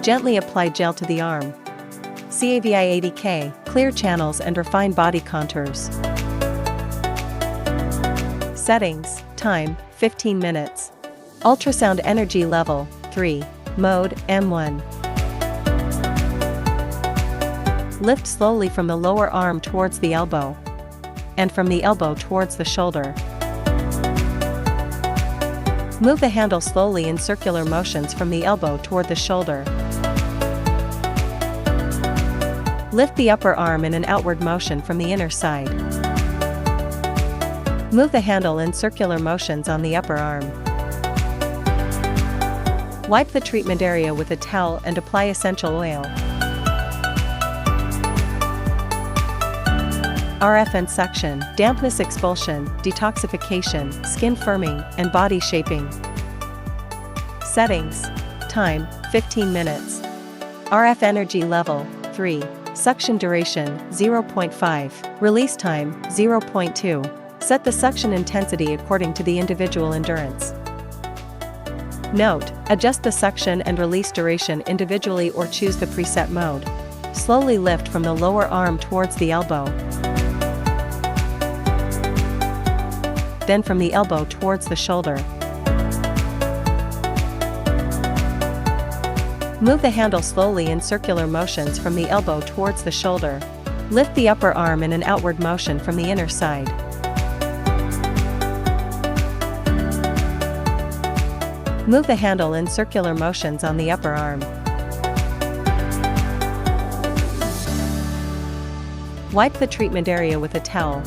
Gently apply gel to the arm. CAVI-80K, clear channels and refined body contours. Settings, time, 15 minutes. Ultrasound energy level, 3. Mode, M1. Lift slowly from the lower arm towards the elbow. And from the elbow towards the shoulder. Move the handle slowly in circular motions from the elbow toward the shoulder. Lift the upper arm in an outward motion from the inner side. Move the handle in circular motions on the upper arm. Wipe the treatment area with a towel and apply essential oil. RFN suction, dampness expulsion, detoxification, skin firming, and body shaping. Settings. Time, 15 minutes. RF energy level, 3. Suction duration, 0.5. Release time, 0.2. Set the suction intensity according to the individual endurance. Note: adjust the suction and release duration individually or choose the preset mode. Slowly lift from the lower arm towards the elbow. Then from the elbow towards the shoulder. Move the handle slowly in circular motions from the elbow towards the shoulder. Lift the upper arm in an outward motion from the inner side. Move the handle in circular motions on the upper arm. Wipe the treatment area with a towel.